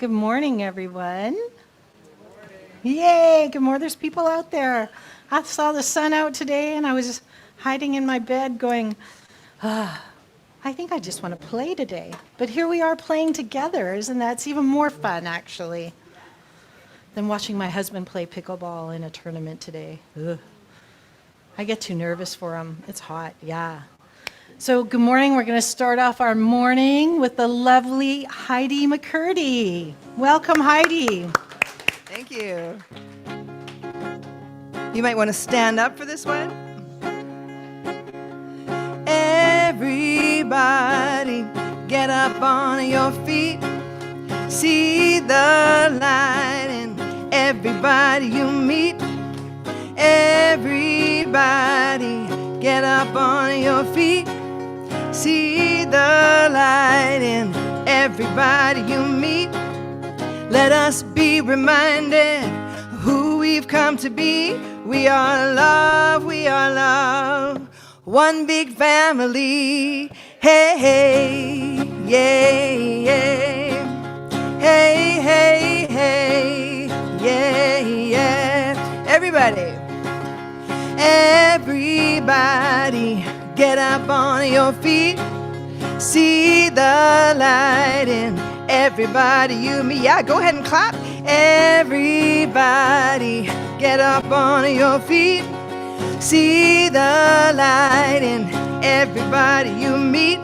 Good morning, everyone. Yay, good morning. There's people out there. I saw the sun out today and I was hiding in my bed going, I think I just want to play today. But here we are playing together. Isn't that even more fun, actually, than watching my husband play pickleball in a tournament today? Ugh. I get too nervous for him. It's hot, yeah. So good morning. We're going to start off our morning with the lovely Heidi McCurdy. Welcome, Heidi. Thank you. You might want to stand up for this one. Everybody, get up on your feet. See the light in everybody you meet. Everybody, get up on your feet. See the light in everybody you meet. Let us be reminded of who we've come to be. We are love, we are love, one big family. Hey, hey, yeah, yeah. Hey, hey, hey, yeah, yeah. Everybody, everybody, get up on your feet. See the light in everybody you meet. Yeah, go ahead and clap. Everybody, get up on your feet. See the light in everybody you meet.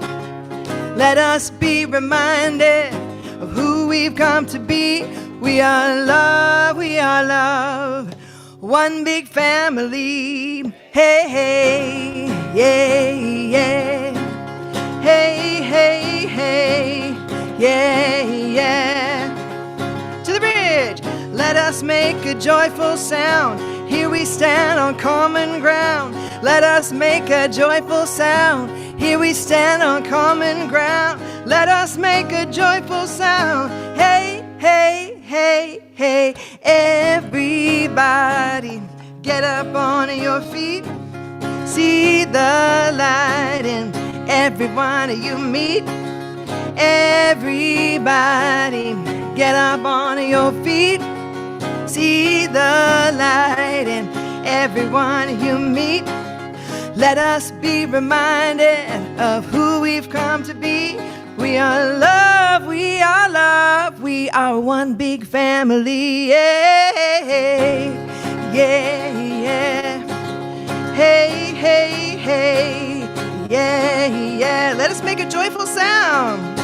Let us be reminded of who we've come to be. We are love, one big family. Hey, hey, yeah, yeah. Hey, hey, hey, yeah, yeah. To the bridge. Let us make a joyful sound. Here we stand on common ground. Let us make a joyful sound. Here we stand on common ground. Let us make a joyful sound. Hey, hey, hey, hey. Everybody, get up on your feet. See the light in everyone you meet. Everybody, get up on your feet. See the light in everyone you meet. Let us be reminded of who we've come to be. We are love, we are love, we are one big family. Yeah, yeah, yeah. Hey, hey, hey, yeah, yeah. Let us make a joyful sound.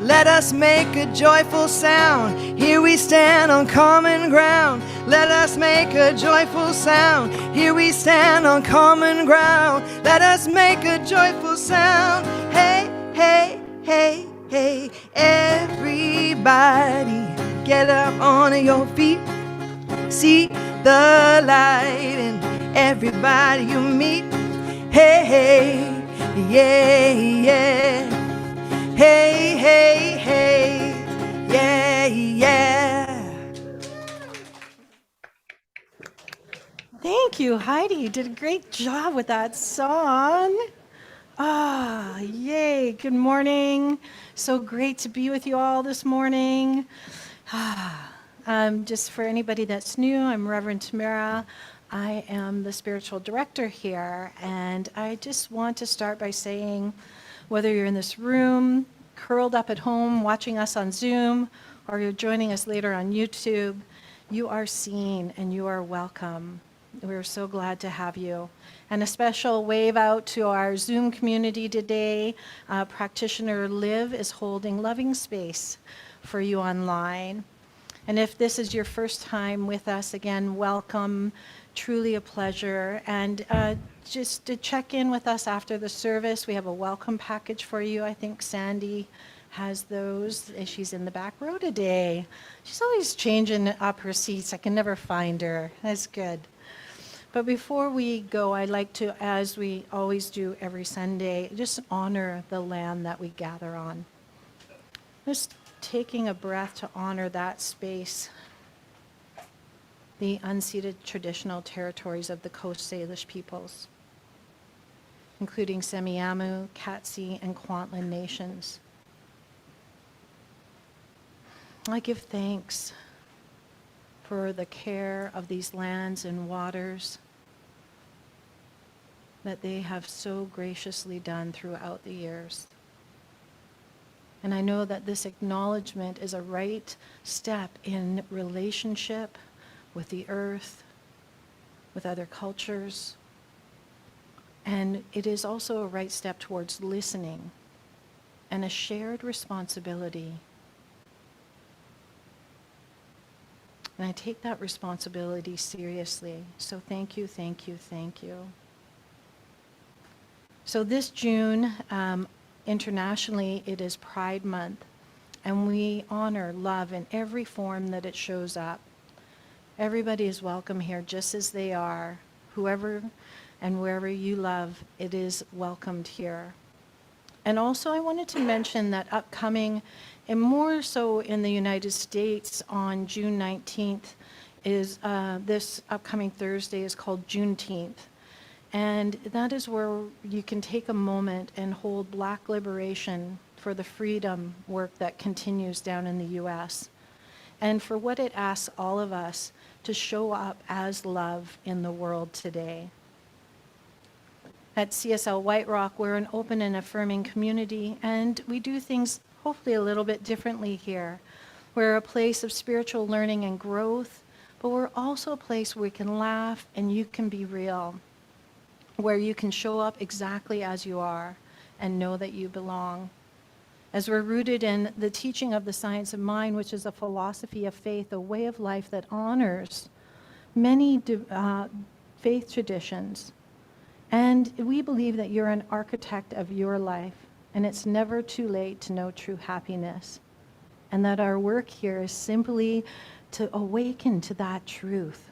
Let us make a joyful sound. Here we stand on common ground. Let us make a joyful sound. Here we stand on common ground. Let us make a joyful sound. Hey, hey, hey, hey. Everybody, get up on your feet. See the light in everybody you meet. Hey, hey, yeah, yeah. Hey, hey, hey, yeah, yeah. Thank you, Heidi. You did a great job with that song. Yay. Good morning. So great to be with you all this morning. Just for anybody that's new, I'm Reverend Tamara. I am the spiritual director here, and I just want to start by saying, whether you're in this room, curled up at home, watching us on Zoom, or you're joining us later on YouTube, you are seen and you are welcome. We're so glad to have you. And a special wave out to our Zoom community today. Practitioner Liv is holding loving space for you online. And if this is your first time with us, again, welcome. Truly a pleasure. And just to check in with us after the service, we have a welcome package for you. I think Sandy has those. She's in the back row today. She's always changing up her seats. I can never find her. That's good. But before we go, I'd like to, as we always do every Sunday, just honor the land that we gather on. Just taking a breath to honor that space, the unceded traditional territories of the Coast Salish peoples, including Semiahmoo, Katzie, and Kwantlen nations. I give thanks for the care of these lands and waters that they have so graciously done throughout the years. And I know that this acknowledgement is a right step in relationship with the earth, with other cultures, and it is also a right step towards listening and a shared responsibility. And I take that responsibility seriously. So thank you, thank you, thank you. So this June, internationally, it is Pride Month, and we honor love in every form that it shows up. Everybody is welcome here just as they are. Whoever and wherever you love, it is welcomed here. And also I wanted to mention that upcoming, and more so in the United States, on June 19th, is this upcoming Thursday is called Juneteenth. And that is where you can take a moment and hold Black liberation for the freedom work that continues down in the US. And for what it asks all of us to show up as love in the world today. At CSL White Rock, we're an open and affirming community, and we do things hopefully a little bit differently here. We're a place of spiritual learning and growth, but we're also a place where we can laugh and you can be real, where you can show up exactly as you are and know that you belong. As we're rooted in the teaching of the science of mind, which is a philosophy of faith, a way of life that honors many faith traditions. And we believe that you're an architect of your life, and it's never too late to know true happiness. And that our work here is simply to awaken to that truth.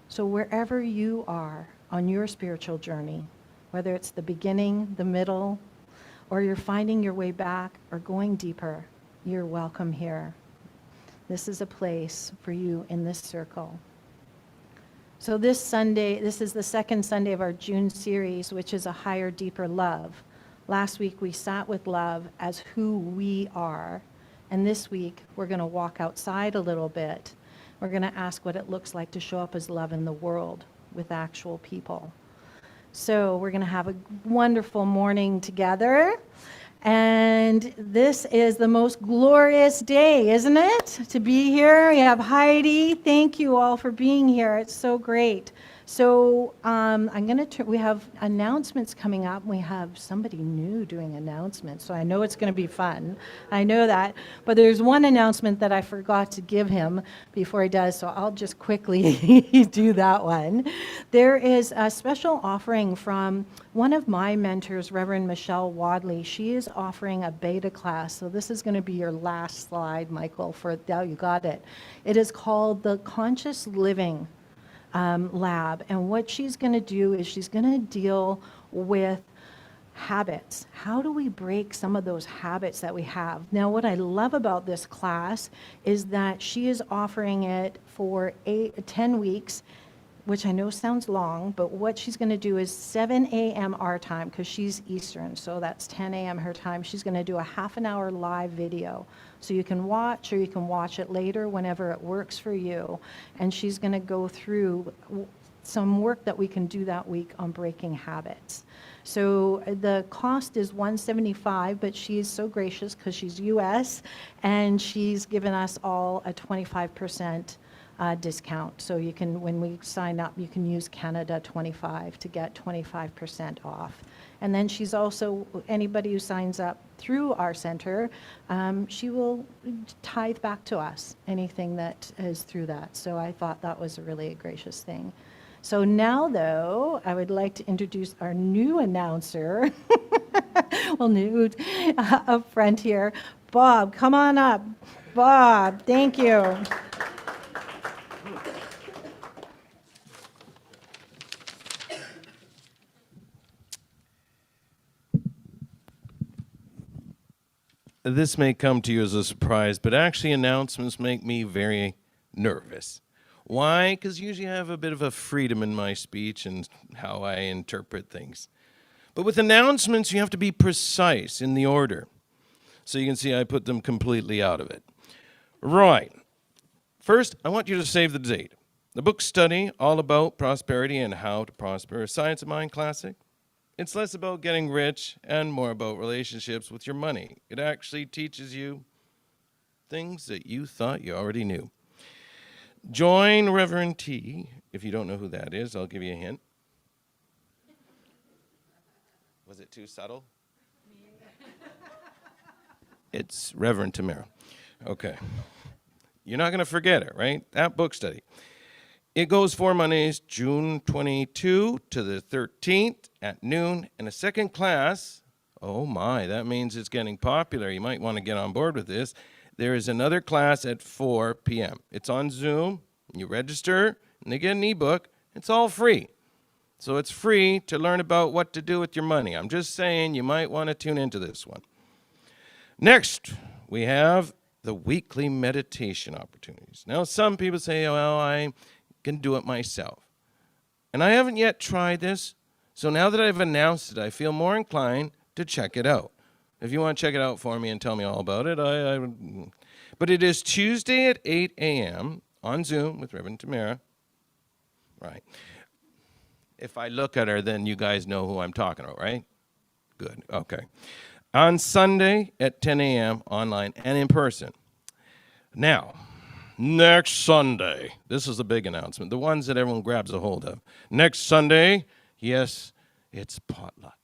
So wherever you are on your spiritual journey, whether it's the beginning, the middle, or you're finding your way back or going deeper, you're welcome here. This is a place for you in this circle. So this Sunday, this is the second Sunday of our June series, which is a higher, deeper love. Last week we sat with love as who we are. And this week we're going to walk outside a little bit. We're going to ask what it looks like to show up as love in the world with actual people. So we're going to have a wonderful morning together. And this is the most glorious day, isn't it? To be here. We have Heidi. Thank you all for being here. It's so great. So we have announcements coming up. We have somebody new doing announcements, so I know it's going to be fun. I know that. But there's one announcement that I forgot to give him before he does, so I'll just quickly do that one. There is a special offering from one of my mentors, Reverend Michelle Wadley. She is offering a beta class, so this is going to be your last slide, Michael, you got it. It is called the Conscious Living Lab, and what she's going to do is she's going to deal with habits. How do we break some of those habits that we have? Now, what I love about this class is that she is offering it for 10 weeks, which I know sounds long, but what she's going to do is 7 a.m. our time, because she's Eastern, so that's 10 a.m. her time. She's going to do a half an hour live video. So you can watch, or you can watch it later whenever it works for you. And she's going to go through some work that we can do that week on breaking habits. So the cost is $175, but she's so gracious because she's US, and she's given us all a 25% discount. So you can, when we sign up, you can use Canada 25 to get 25% off. And then she's also, anybody who signs up through our center, she will tithe back to us anything that is through that. So I thought that was a really gracious thing. So now, though, I would like to introduce our new announcer, well, new up front here. Bob, come on up. Bob, thank you. This may come to you as a surprise, but actually announcements make me very nervous. Why? Because usually I have a bit of a freedom in my speech and how I interpret things. But with announcements, you have to be precise in the order. So you can see I put them completely out of it. Right. First, I want you to save the date. The book study, all about prosperity and how to prosper, a Science of Mind classic. It's less about getting rich and more about relationships with your money. It actually teaches you things that you thought you already knew. Join Reverend T. If you don't know who that is, I'll give you a hint. Was it too subtle? It's Reverend Tamara. Okay. You're not going to forget it, right? That book study. It goes 4 Mondays, June 22 to the 13th at noon. And a second class, oh my, that means it's getting popular. You might want to get on board with this. There is another class at 4 p.m. It's on Zoom. You register, and they get an ebook. It's all free. So it's free to learn about what to do with your money. I'm just saying you might want to tune into this one. Next, we have the weekly meditation opportunities. Now, some people say, well, I can do it myself. And I haven't yet tried this, so now that I've announced it, I feel more inclined to check it out. If you want to check it out for me and tell me all about it, but it is Tuesday at 8 a.m. on Zoom with Reverend Tamara. Right. If I look at her, then you guys know who I'm talking about, right? Good. Okay. On Sunday at 10 a.m. online and in person. Now, next Sunday, this is a big announcement, the ones that everyone grabs a hold of. Next Sunday, yes, it's potluck.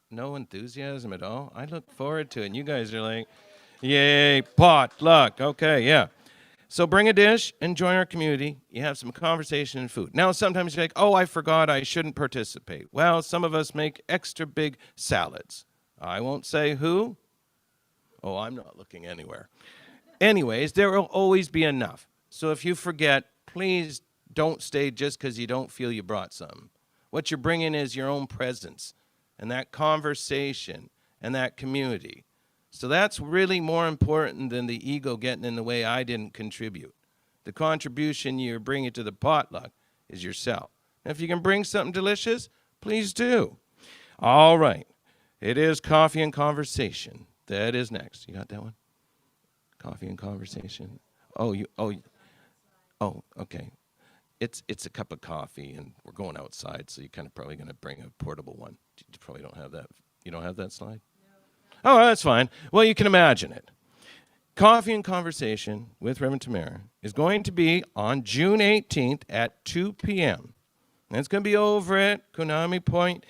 No enthusiasm at all? I look forward to it, and you guys are like, yay, potluck. Okay, yeah. So bring a dish and join our community. You have some conversation and food. Now, sometimes you're like, oh, I forgot I shouldn't participate. Well, some of us make extra big salads. I won't say who. Oh, I'm not looking anywhere. Anyways, there will always be enough. So if you forget, please don't stay just because you don't feel you brought some. What you're bringing is your own presence and that conversation and that community. So that's really more important than the ego getting in the way. I didn't contribute. The contribution you're bringing to the potluck is yourself. And if you can bring something delicious, please do. All right. It is coffee and conversation. That is next. You got that one? Coffee and conversation. Oh, okay. It's a cup of coffee, and we're going outside, so you're kind of probably going to bring a portable one. You probably don't have that. You don't have that slide? Oh, that's fine. Well, you can imagine it. Coffee and Conversation with Reverend Tamara is going to be on June 18th at 2 p.m. And it's going to be over at Konami Point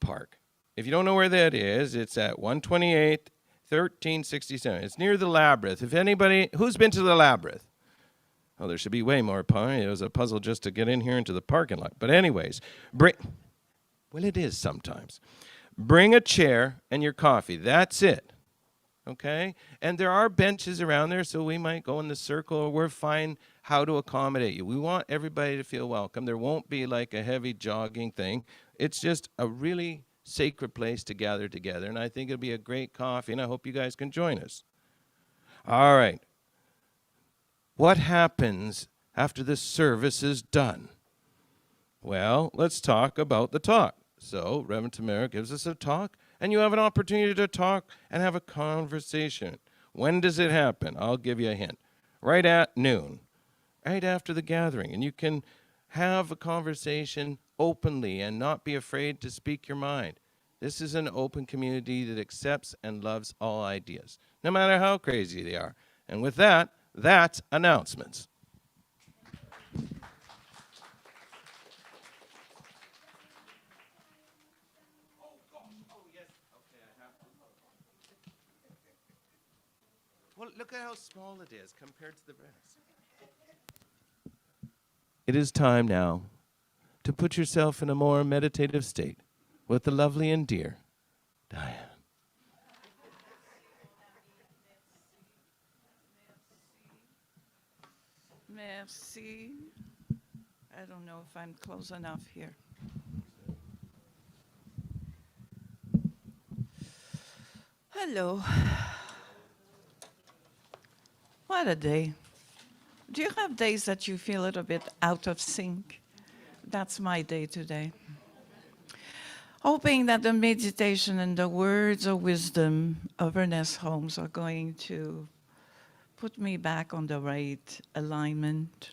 Park. If you don't know where that is, it's at 128 1367. It's near the Labyrinth. If anybody, who's been to the Labyrinth? Oh, there should be way more pie. It was a puzzle just to get in here into the parking lot. But anyways, well, it is sometimes. Bring a chair and your coffee. That's it. Okay? And there are benches around there, so we might go in the circle, or we'll find how to accommodate you. We want everybody to feel welcome. There won't be like a heavy jogging thing. It's just a really sacred place to gather together, and I think it'll be a great coffee, and I hope you guys can join us. All right. What happens after the service is done? Well, let's talk about the talk. So Reverend Tamara gives us a talk, and you have an opportunity to talk and have a conversation. When does it happen? I'll give you a hint. Right at noon, right after the gathering. And you can have a conversation openly and not be afraid to speak your mind. This is an open community that accepts and loves all ideas, no matter how crazy they are. And with that, that's announcements. Well, look at how small it is compared to the rest. It is time now to put yourself in a more meditative state with the lovely and dear Diane. Merci. I don't know if I'm close enough here. Hello. What a day. Do you have days that you feel a little bit out of sync? That's my day today. hoping that the meditation and the words of wisdom of Ernest Holmes are going to put me back on the right alignment.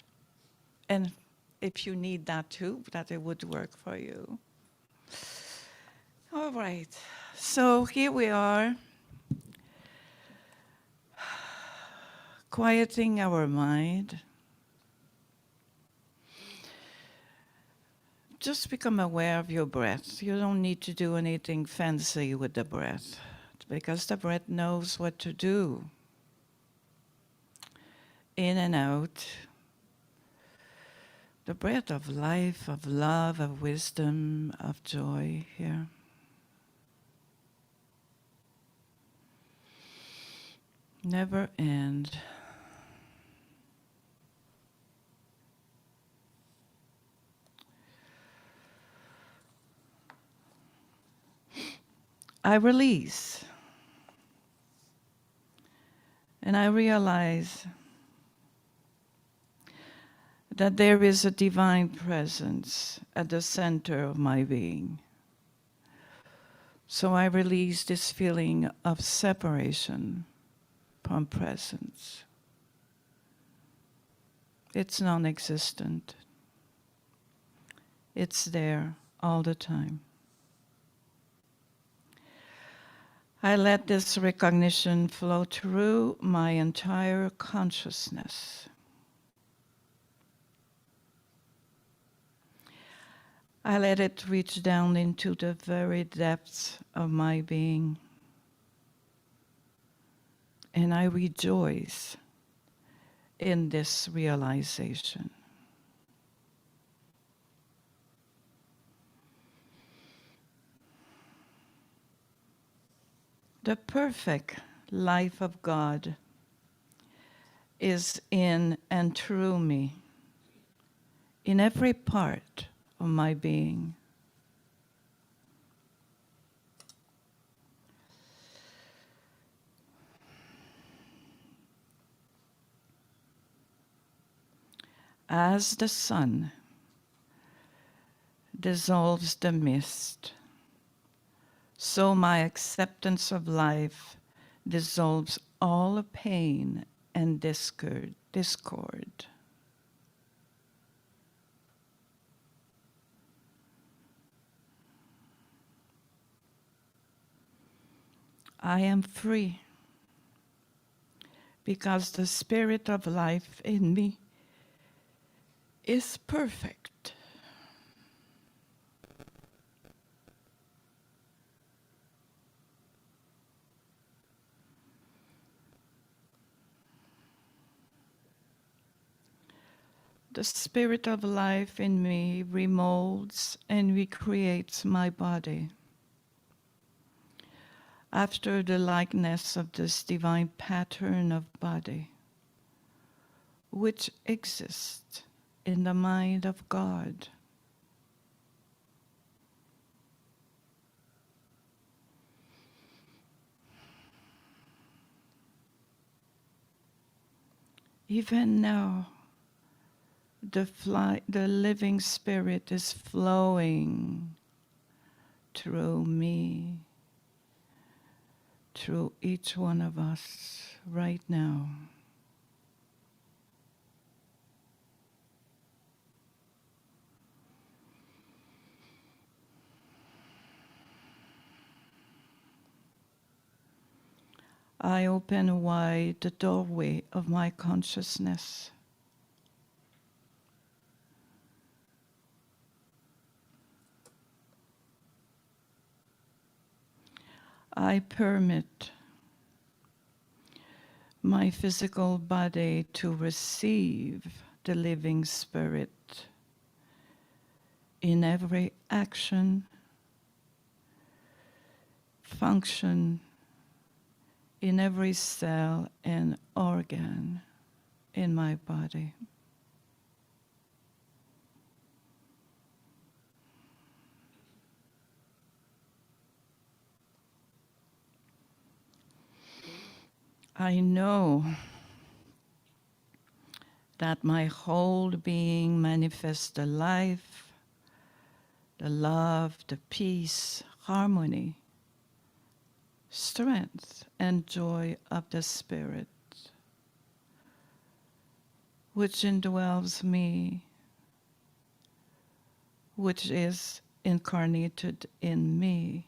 And if you need that too, that it would work for you. All right, so here we are, quieting our mind. Just become aware of your breath. You don't need to do anything fancy with the breath, because the breath knows what to do. In and out. The breath of life, of love, of wisdom, of joy here. Never end. I release. And I realize that there is a divine presence at the center of my being. So I release this feeling of separation from presence. It's non-existent. It's there all the time. I let this recognition flow through my entire consciousness. I let it reach down into the very depths of my being. And I rejoice in this realization. The perfect life of God is in and through me, in every part of my being. As the sun dissolves the mist, so my acceptance of life dissolves all pain and discord. I am free because the spirit of life in me is perfect. The spirit of life in me remolds and recreates my body after the likeness of this divine pattern of body, which exists in the mind of God. Even now, the living spirit is flowing through me, through each one of us right now. I open wide the doorway of my consciousness. I permit my physical body to receive the living spirit in every action, function, in every cell and organ in my body. I know that my whole being manifests the life, the love, the peace, harmony, strength, and joy of the Spirit, which indwells me, which is incarnated in me,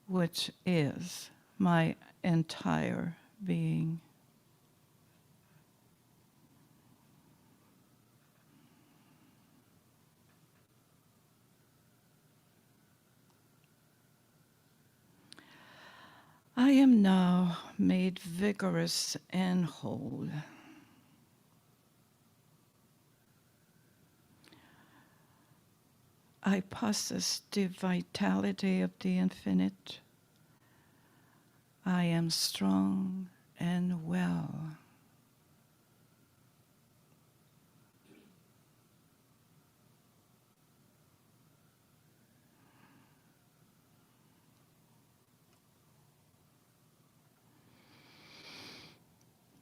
which is my entire being. I am now made vigorous and whole. I possess the vitality of the infinite. I am strong and well.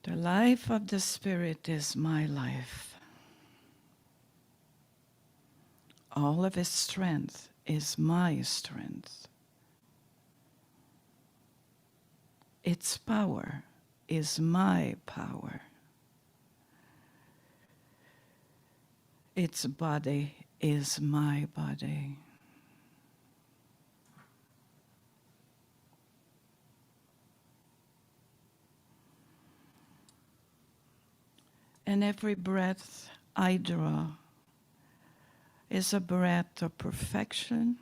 The life of the Spirit is my life. All of His strength is my strength. Its power is my power. Its body is my body. And every breath I draw is a breath of perfection,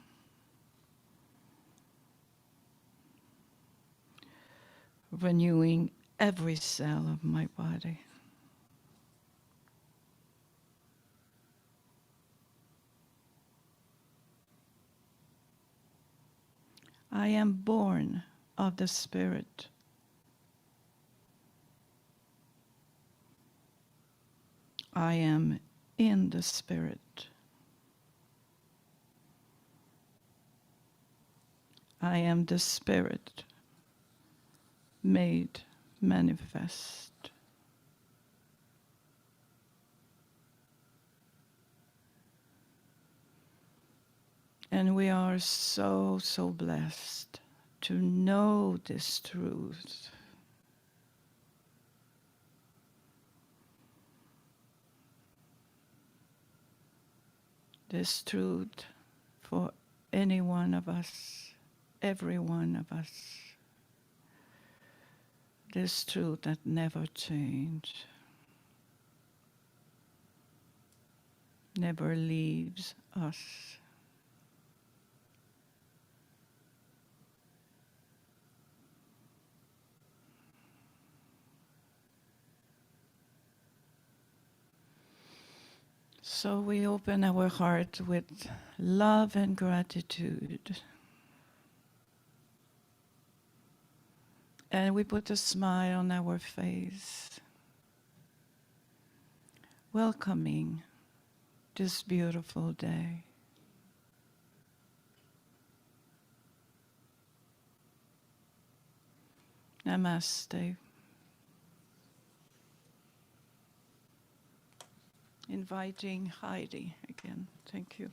renewing every cell of my body. I am born of the Spirit. I am in the Spirit. I am the Spirit made manifest. And we are so, so blessed to know this truth. This truth for any one of us, every one of us. This truth that never changes, never leaves us. So we open our heart with love and gratitude. And we put a smile on our face, welcoming this beautiful day. Namaste. Inviting Heidi again. Thank you.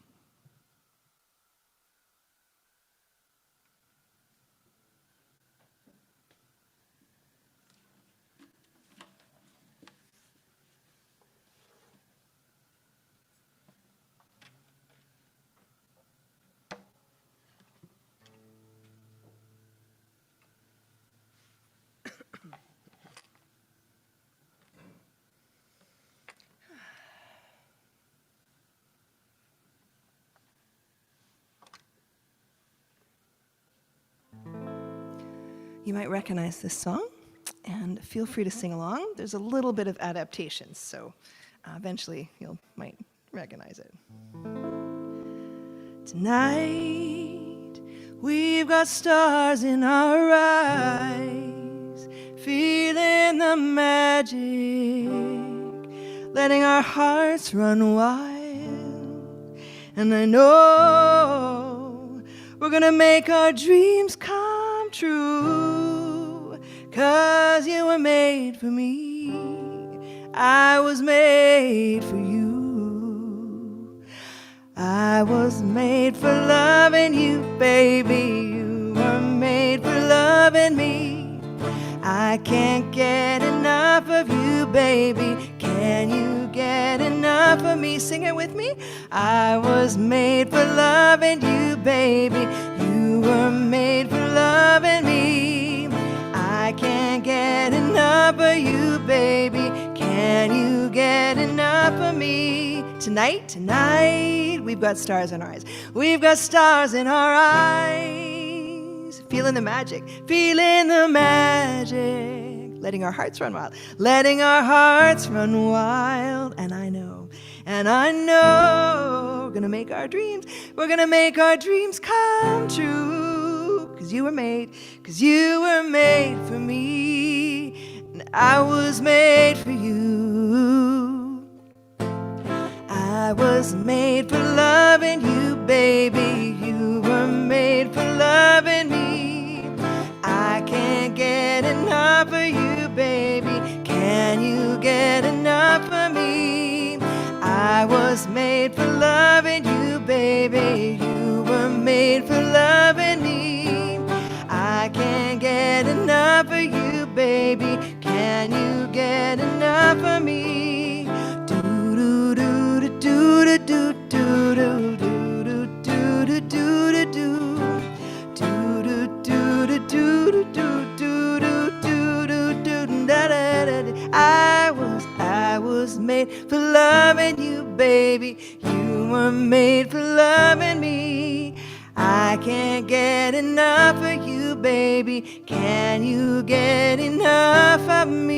You might recognize this song, and feel free to sing along. There's a little bit of adaptations, so eventually you might recognize it. Tonight, we've got stars in our eyes, feeling the magic, letting our hearts run wild. And I know we're gonna make our dreams come true, 'cause you were made for me, I was made for you. I was made for loving you, baby. You were made for loving me. I can't get enough of you, baby. Can you get enough of me? Sing it with me. I was made for loving you, baby. You were made for loving me. I can't get enough of you, baby. Can you get enough of me? Tonight, we've got stars in our eyes. We've got stars in our eyes. Feeling the magic, feeling the magic. Letting our hearts run wild, letting our hearts run wild. And I know, we're gonna make our dreams come true. Cause you were made for me. And I was made for you. I was made for loving you, baby. You were made for loving me. I can't get enough of you, baby. Can you get enough of me? I was made for loving you, baby. You were made for loving me. I can't get enough of you, baby. Can you get enough of me? Do do do do do do do do do do do do do. I was made for loving you, baby. You were made for loving me. I can't get enough of you, baby. Can you get enough of me?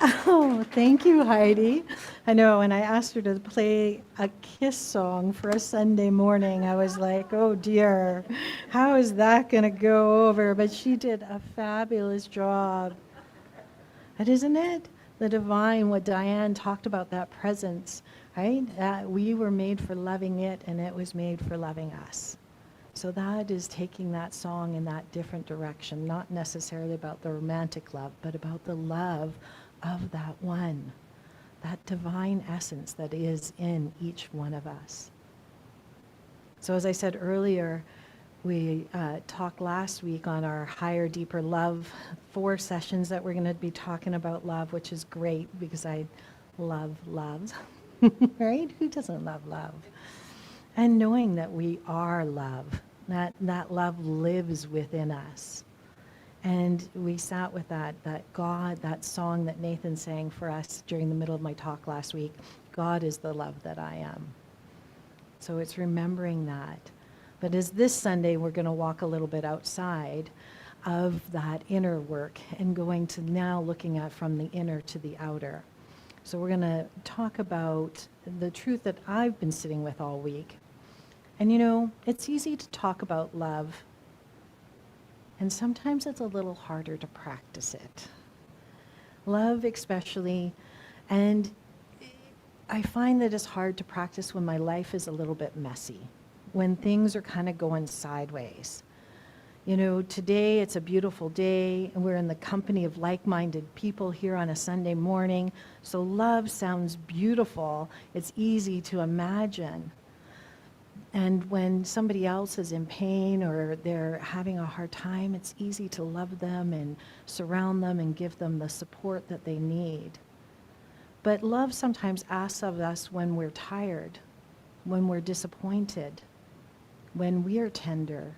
Oh, thank you, Heidi. I know when I asked her to play a Kiss song for a Sunday morning, I was like, oh dear, how is that going to go over? But she did a fabulous job. And isn't it the divine, what Diane talked about, that presence, right? We were made for loving it, and it was made for loving us. So that is taking that song in that different direction, not necessarily about the romantic love, but about the love of that one, that divine essence that is in each one of us. So as I said earlier, we talked last week on our Higher, Deeper Love, 4 sessions that we're going to be talking about love, which is great because I love love, right? Who doesn't love love? And knowing that we are love, that love lives within us. And we sat with that God, that song that Nathan sang for us during the middle of my talk last week, God is the love that I am. So it's remembering that. But as this Sunday, we're going to walk a little bit outside of that inner work and going to now looking at from the inner to the outer. So we're going to talk about the truth that I've been sitting with all week. And you know, it's easy to talk about love, and sometimes it's a little harder to practice it. Love especially, and I find that it's hard to practice when my life is a little bit messy, when things are kind of going sideways. You know, today it's a beautiful day, and we're in the company of like-minded people here on a Sunday morning, so love sounds beautiful. It's easy to imagine. And when somebody else is in pain or they're having a hard time, it's easy to love them and surround them and give them the support that they need. But love sometimes asks of us when we're tired, when we're disappointed, when we're tender,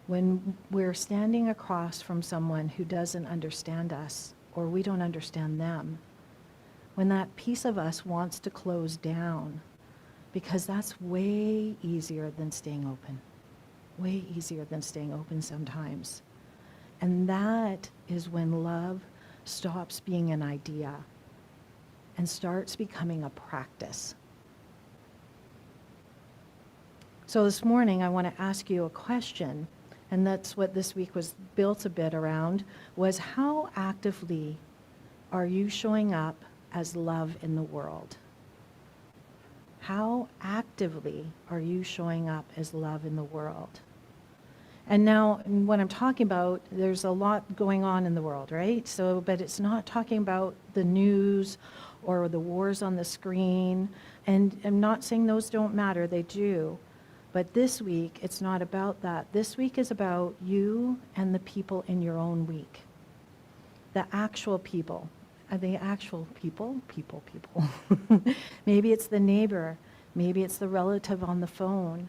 when we're standing across from someone who doesn't understand us or we don't understand them, when that piece of us wants to close down. Because that's way easier than staying open. Way easier than staying open sometimes. And that is when love stops being an idea and starts becoming a practice. So this morning I want to ask you a question, and that's what this week was built a bit around, was how actively are you showing up as love in the world? How actively are you showing up as love in the world? And now, what I'm talking about, there's a lot going on in the world, right? So, but it's not talking about the news or the wars on the screen. And I'm not saying those don't matter, they do. But this week, it's not about that. This week is about you and the people in your own week. The actual people. The actual people. Maybe it's the neighbor. Maybe it's the relative on the phone.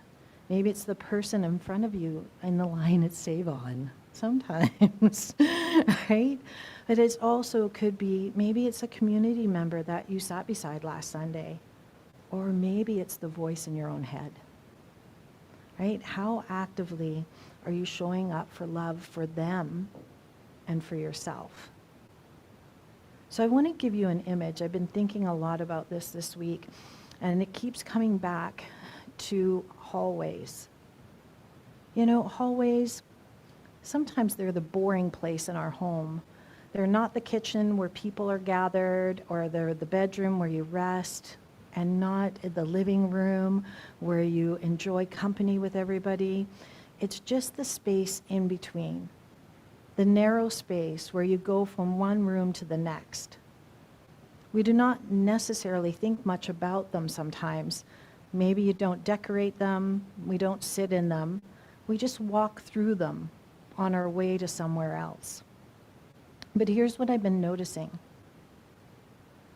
Maybe it's the person in front of you in the line at Save On, sometimes, right? But it also could be, maybe it's a community member that you sat beside last Sunday, or maybe it's the voice in your own head, right? How actively are you showing up for love for them and for yourself? So I want to give you an image. I've been thinking a lot about this week, and it keeps coming back to hallways. You know, hallways, sometimes they're the boring place in our home. They're not the kitchen where people are gathered, or they're the bedroom where you rest, and not the living room where you enjoy company with everybody. It's just the space in between, the narrow space where you go from one room to the next. We do not necessarily think much about them sometimes. Maybe you don't decorate them, we don't sit in them, we just walk through them on our way to somewhere else. But here's what I've been noticing.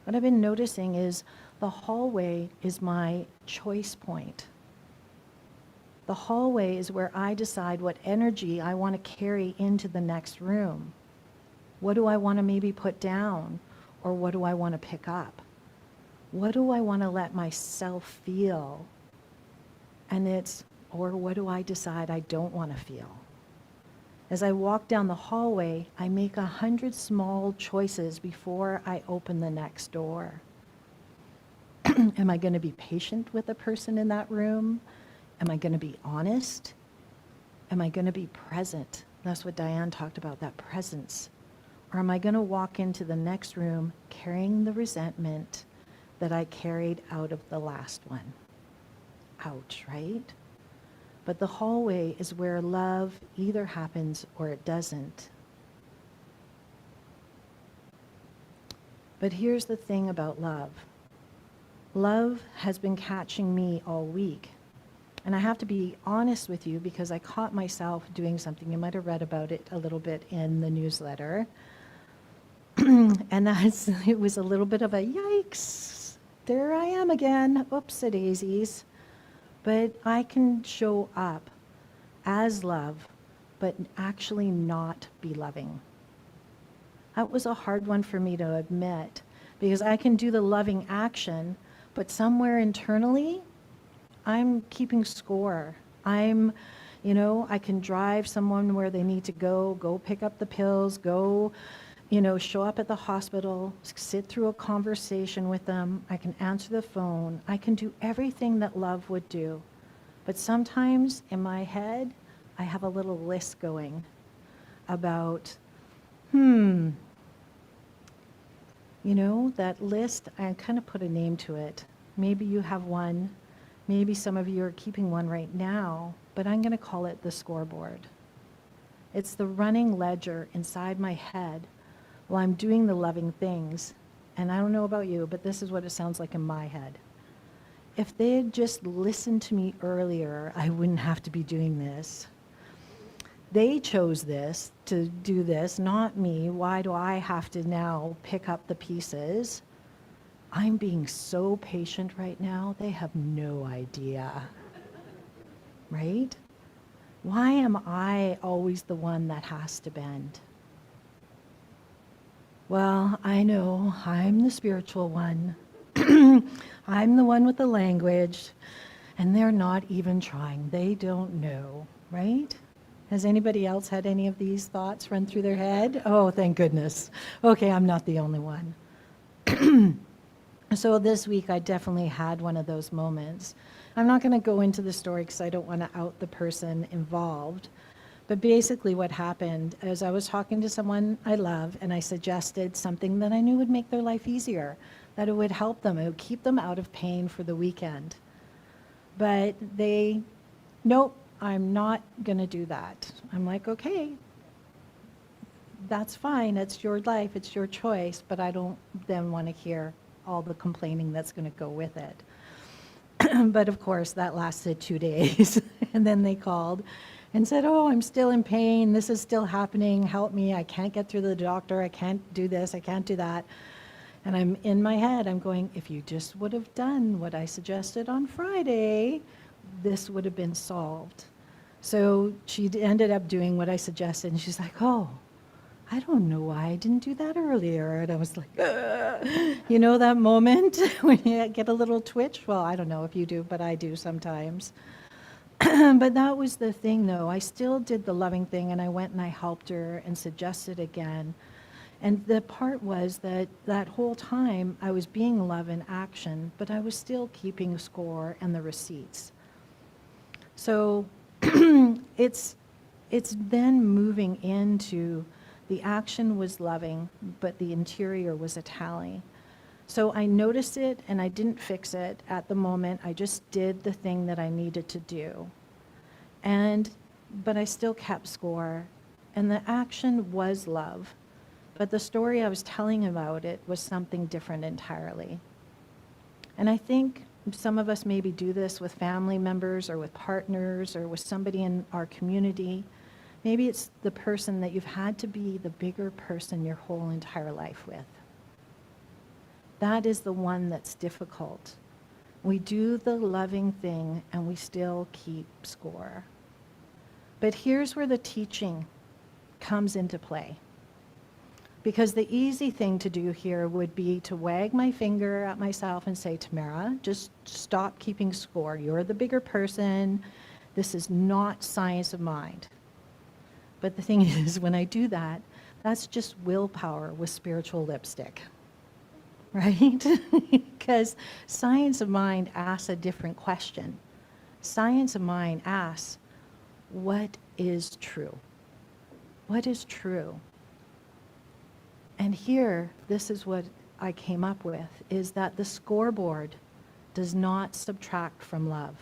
What I've been noticing is the hallway is my choice point. The hallway is where I decide what energy I want to carry into the next room. What do I want to maybe put down, or what do I want to pick up? What do I want to let myself feel? And or what do I decide I don't want to feel? As I walk down the hallway, I make 100 small choices before I open the next door. Am I going to be patient with the person in that room? Am I going to be honest? Am I going to be present? That's what Diane talked about, that presence. Or am I going to walk into the next room carrying the resentment that I carried out of the last one? Ouch, right? But the hallway is where love either happens or it doesn't. But here's the thing about love. Love has been catching me all week. And I have to be honest with you because I caught myself doing something. You might have read about it a little bit in the newsletter. And it was a little bit of a yikes. There I am again. Oops-a-daisies. But I can show up as love, but actually not be loving. That was a hard one for me to admit, because I can do the loving action, but somewhere internally, I'm keeping score. I can drive someone where they need to go pick up the pills, show up at the hospital, sit through a conversation with them. I can answer the phone. I can do everything that love would do. But sometimes in my head, I have a little list going about, that list, I kind of put a name to it. Maybe you have one. Maybe some of you are keeping one right now, but I'm going to call it the scoreboard. It's the running ledger inside my head while I'm doing the loving things. And I don't know about you, but this is what it sounds like in my head. If they had just listened to me earlier, I wouldn't have to be doing this. They chose this to do this, not me. Why do I have to now pick up the pieces? I'm being so patient right now, they have no idea. Right? Why am I always the one that has to bend? Well, I know I'm the spiritual one. I'm the one with the language, and they're not even trying. They don't know, right? Has anybody else had any of these thoughts run through their head? Oh, thank goodness. Okay, I'm not the only one. So this week, I definitely had one of those moments. I'm not going to go into the story because I don't want to out the person involved. But basically what happened is I was talking to someone I love, and I suggested something that I knew would make their life easier, that it would help them, it would keep them out of pain for the weekend. But nope, I'm not going to do that. I'm like, okay, that's fine. It's your life. It's your choice. But I don't then want to hear all the complaining that's going to go with it. But of course, that lasted 2 days. And then they called and said, oh, I'm still in pain. This is still happening. Help me. I can't get through to the doctor. I can't do this. I can't do that. And I'm in my head, I'm going, if you just would have done what I suggested on Friday, this would have been solved. So she ended up doing what I suggested. And she's like, oh, I don't know why I didn't do that earlier. And I was like, ugh. You know that moment when you get a little twitch? Well, I don't know if you do, but I do sometimes. But that was the thing, though. I still did the loving thing, and I went and I helped her and suggested again. And the part was that that whole time I was being love in action, but I was still keeping score and the receipts. So it's then moving into the action was loving, but the interior was a tally. So I noticed it and I didn't fix it at the moment. I just did the thing that I needed to do. But I still kept score. And the action was love. But the story I was telling about it was something different entirely. And I think some of us maybe do this with family members or with partners or with somebody in our community. Maybe it's the person that you've had to be the bigger person your whole entire life with. That is the one that's difficult. We do the loving thing and we still keep score. But here's where the teaching comes into play. Because the easy thing to do here would be to wag my finger at myself and say, Tamara, just stop keeping score. You're the bigger person. This is not science of mind. But the thing is, when I do that, that's just willpower with spiritual lipstick, right? Because science of mind asks a different question. Science of mind asks, what is true? What is true? And here, this is what I came up with, is that the scoreboard does not subtract from love.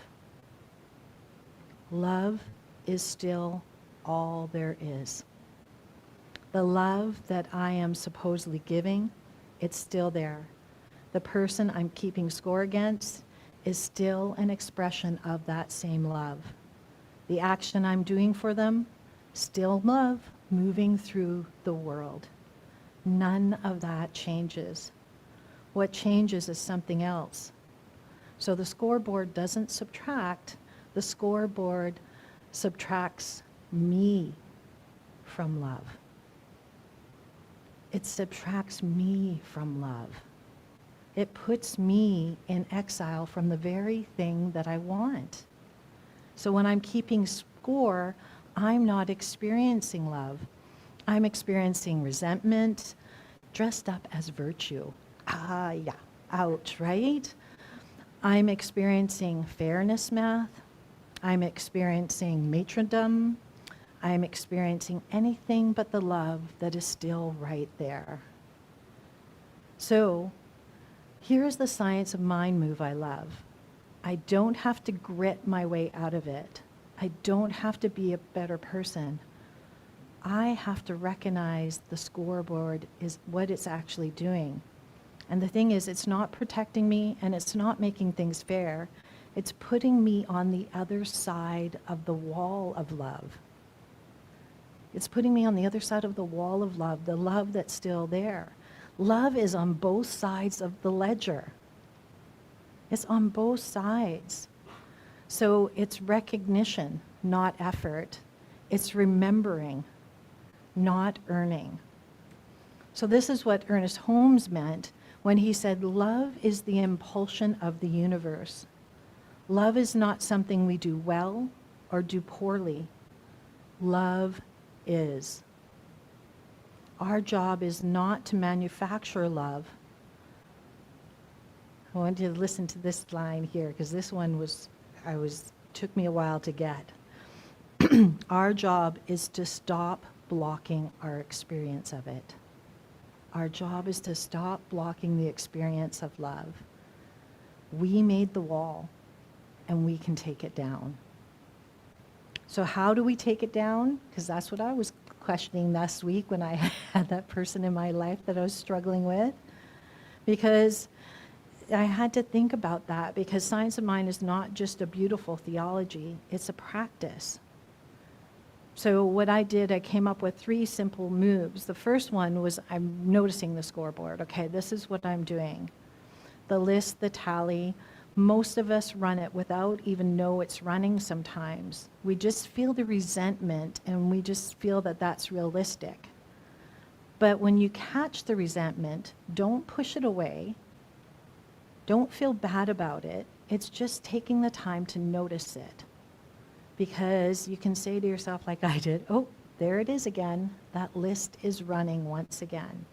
Love is still all there is. The love that I am supposedly giving, it's still there. The person I'm keeping score against is still an expression of that same love. The action I'm doing for them, still love moving through the world. None of that changes. What changes is something else. So the scoreboard doesn't subtract. The scoreboard subtracts me from love. It subtracts me from love. It puts me in exile from the very thing that I want. So when I'm keeping score, I'm not experiencing love. I'm experiencing resentment dressed up as virtue. Yeah, ouch, right? I'm experiencing fairness math. I'm experiencing matrondom. I'm experiencing anything but the love that is still right there. So here's the science of mind move I love. I don't have to grit my way out of it. I don't have to be a better person. I have to recognize the scoreboard is what it's actually doing. And the thing is, it's not protecting me and it's not making things fair. It's putting me on the other side of the wall of love. It's putting me on the other side of the wall of love, the love that's still there. Love is on both sides of the ledger. It's on both sides. So it's recognition, not effort. It's remembering, not earning. So this is what Ernest Holmes meant when he said, love is the impulsion of the universe. Love is not something we do well or do poorly. Love is. Our job is not to manufacture love. I want you to listen to this line here, because this one took me a while to get. Our job is to stop blocking our experience of it. Our job is to stop blocking the experience of love. We made the wall, and we can take it down. So how do we take it down? Because that's what I was questioning last week when I had that person in my life that I was struggling with. Because I had to think about that, because Science of Mind is not just a beautiful theology, it's a practice. So what I did, I came up with 3 simple moves. The first one was, I'm noticing the scoreboard. Okay, this is what I'm doing. The list, the tally. Most of us run it without even know it's running sometimes. We just feel the resentment, and we just feel that that's realistic. But when you catch the resentment, don't push it away. Don't feel bad about it. It's just taking the time to notice it. Because you can say to yourself, like I did, oh, there it is again. That list is running once again.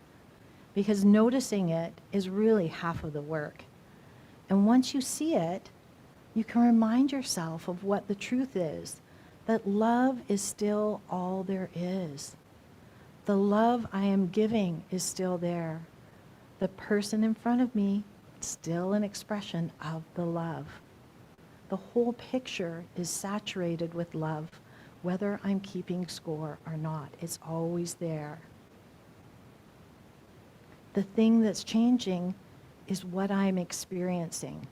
Because noticing it is really half of the work. And once you see it, you can remind yourself of what the truth is, that love is still all there is. The love I am giving is still there. The person in front of me, still an expression of the love. The whole picture is saturated with love, whether I'm keeping score or not. It's always there. The thing that's changing is what I'm experiencing.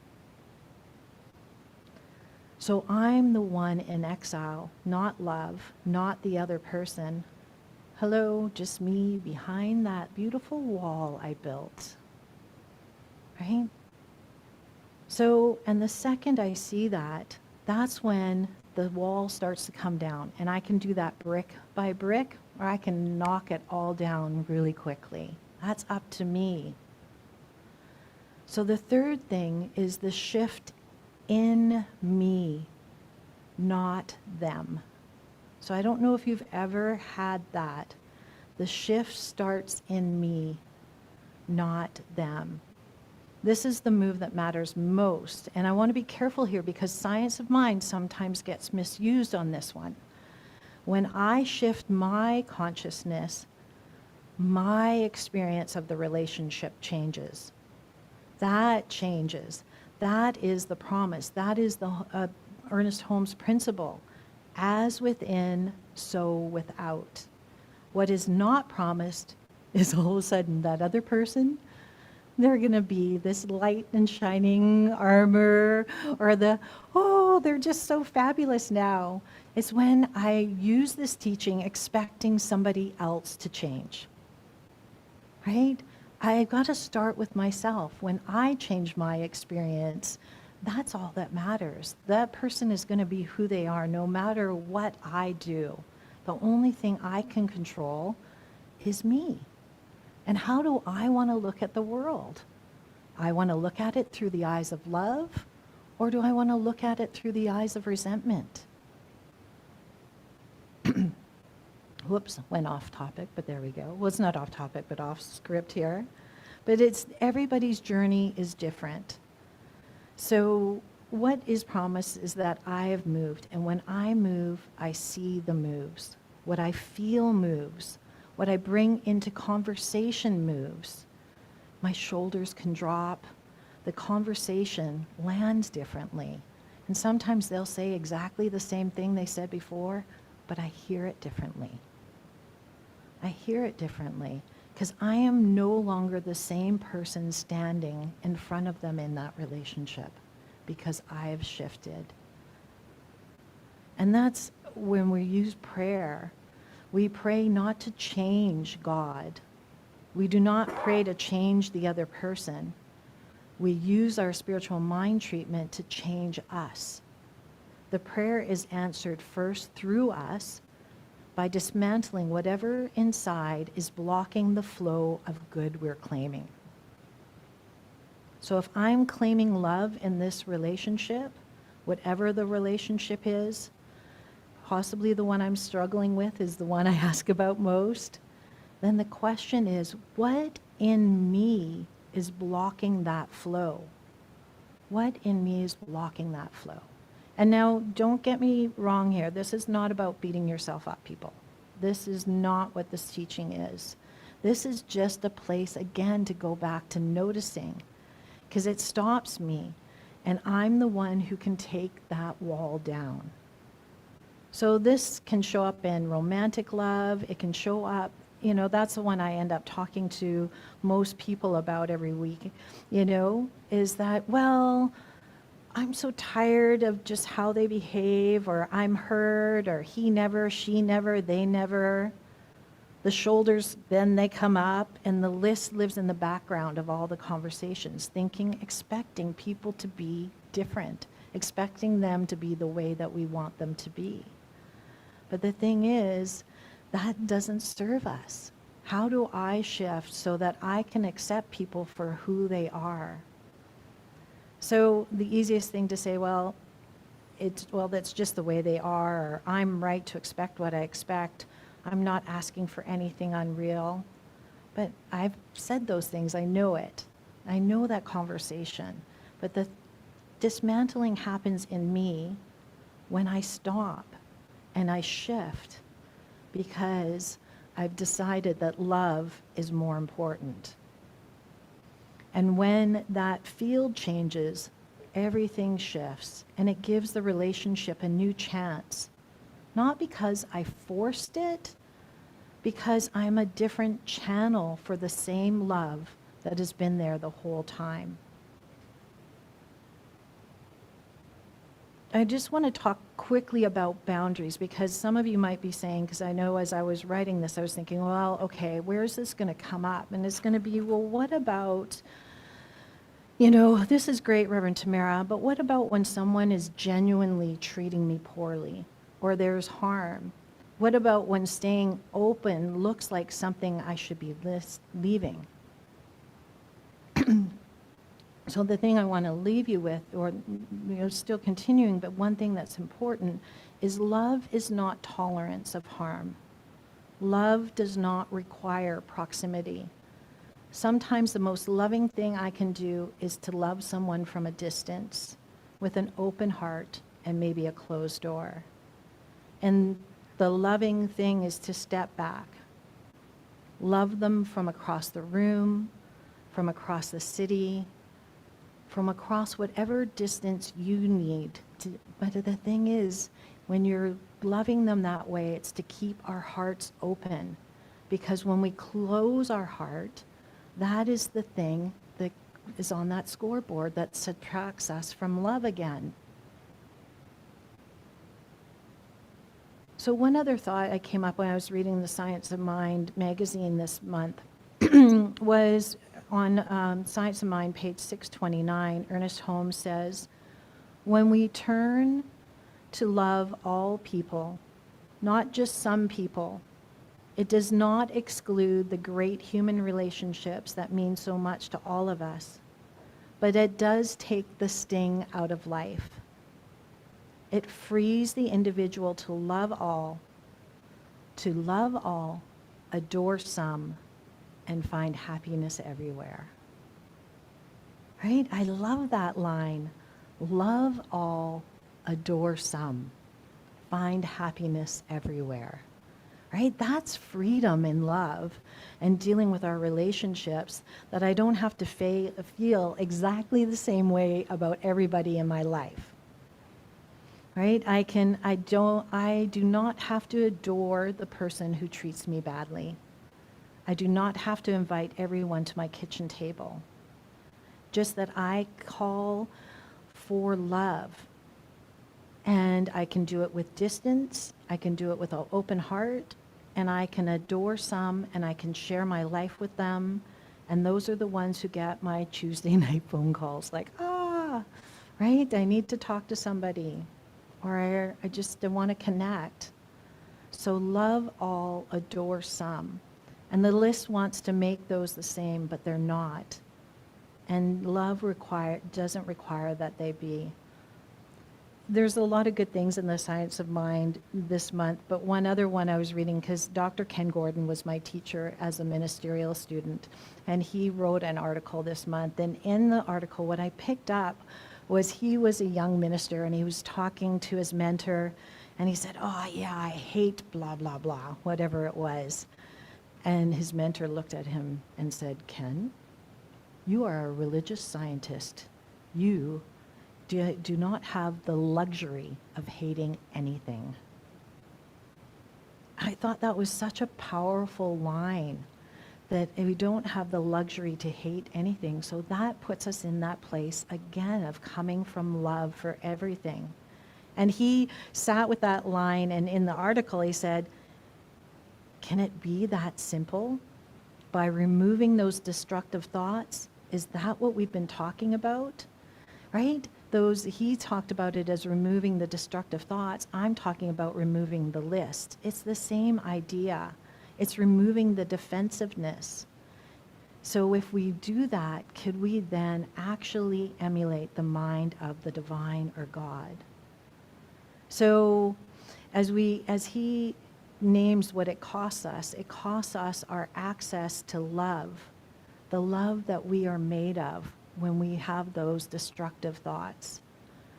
So I'm the one in exile, not love, not the other person. Hello, just me behind that beautiful wall I built. Right? So, and the second I see that, that's when the wall starts to come down. And I can do that brick by brick, or I can knock it all down really quickly. That's up to me. So the third thing is the shift in me, not them. So I don't know if you've ever had that. The shift starts in me, not them. This is the move that matters most. And I want to be careful here, because Science of Mind sometimes gets misused on this one. When I shift my consciousness, my experience of the relationship changes. That changes. That is the promise. That is the Ernest Holmes principle. As within, so without. What is not promised is all of a sudden that other person, they're going to be this light and shining armor, or they're just so fabulous now. It's when I use this teaching expecting somebody else to change. Right? I've got to start with myself. When I change my experience, that's all that matters. That person is going to be who they are no matter what I do. The only thing I can control is me. And how do I want to look at the world? I want to look at it through the eyes of love, or do I want to look at it through the eyes of resentment? Whoops, went off topic, but there we go. Well, it's not off topic, but off script here. But everybody's journey is different. So what is promised is that I have moved, and when I move, I see the moves. What I feel moves. What I bring into conversation moves. My shoulders can drop. The conversation lands differently. And sometimes they'll say exactly the same thing they said before, but I hear it differently. I hear it differently because I am no longer the same person standing in front of them in that relationship, because I have shifted. And that's when we use prayer. We pray not to change God. We do not pray to change the other person. We use our spiritual mind treatment to change us. The prayer is answered first through us by dismantling whatever inside is blocking the flow of good we're claiming. So if I'm claiming love in this relationship, whatever the relationship is, possibly the one I'm struggling with is the one I ask about most, then the question is, what in me is blocking that flow? What in me is blocking that flow? And now, don't get me wrong here. This is not about beating yourself up, people. This is not what this teaching is. This is just a place, again, to go back to noticing, because it stops me, and I'm the one who can take that wall down. So this can show up in romantic love. It can show up, that's the one I end up talking to most people about every week, is that, well, I'm so tired of just how they behave, or I'm hurt, or he never, she never, they never. The shoulders, then they come up, and the list lives in the background of all the conversations, thinking, expecting people to be different, expecting them to be the way that we want them to be. But the thing is, that doesn't serve us. How do I shift so that I can accept people for who they are? So the easiest thing to say, well, that's just the way they are, or I'm right to expect what I expect. I'm not asking for anything unreal. But I've said those things. I know it. I know that conversation. But the dismantling happens in me when I stop and I shift, because I've decided that love is more important. And when that field changes, everything shifts, and it gives the relationship a new chance. Not because I forced it, because I'm a different channel for the same love that has been there the whole time. I just want to talk quickly about boundaries, because some of you might be saying, because I know as I was writing this, I was thinking, well, okay, where is this going to come up? And it's going to be, well, what about, this is great, Reverend Tamara, but what about when someone is genuinely treating me poorly, or there's harm? What about when staying open looks like something I should be leaving? So the thing I want to leave you with, or still continuing, but one thing that's important is love is not tolerance of harm. Love does not require proximity. Sometimes the most loving thing I can do is to love someone from a distance with an open heart and maybe a closed door. And the loving thing is to step back. Love them from across the room, from across the city, from across whatever distance you need to. But the thing is, when you're loving them that way, it's to keep our hearts open. Because when we close our heart, that is the thing that is on that scoreboard that subtracts us from love again. So one other thought I came up when I was reading the Science of Mind magazine this month was on Science of Mind, page 629, Ernest Holmes says, when we turn to love all people, not just some people, it does not exclude the great human relationships that mean so much to all of us, but it does take the sting out of life. It frees the individual to love all, adore some, and find happiness everywhere. Right? I love that line. Love all, adore some, find happiness everywhere. Right? That's freedom in love and dealing with our relationships, that I don't have to feel exactly the same way about everybody in my life. Right? I do not have to adore the person who treats me badly. I do not have to invite everyone to my kitchen table. Just that I call for love. And I can do it with distance, I can do it with an open heart, and I can adore some, and I can share my life with them. And those are the ones who get my Tuesday night phone calls, like, right? I need to talk to somebody, or I just want to connect. So love all, adore some. And the list wants to make those the same, but they're not. And love doesn't require that they be. There's a lot of good things in the Science of Mind this month, but one other one I was reading, because Dr. Ken Gordon was my teacher as a ministerial student, and he wrote an article this month. And in the article, what I picked up was he was a young minister, and he was talking to his mentor, and he said, oh yeah, I hate blah, blah, blah, whatever it was. And his mentor looked at him and said, Ken, you are a religious scientist. You do not have the luxury of hating anything. thought that was such a powerful line, that we don't have the luxury to hate anything. So that puts us in that place again of coming from love for everything. And he sat with that line, and in the article he said, can it be that simple? By removing those destructive thoughts, is that what we've been talking about? Right? He talked about it as removing the destructive thoughts. I'm talking about removing the list. It's the same idea. It's removing the defensiveness. So if we do that, could we then actually emulate the mind of the divine or God? So as he names what it costs us our access to love, the love that we are made of when we have those destructive thoughts.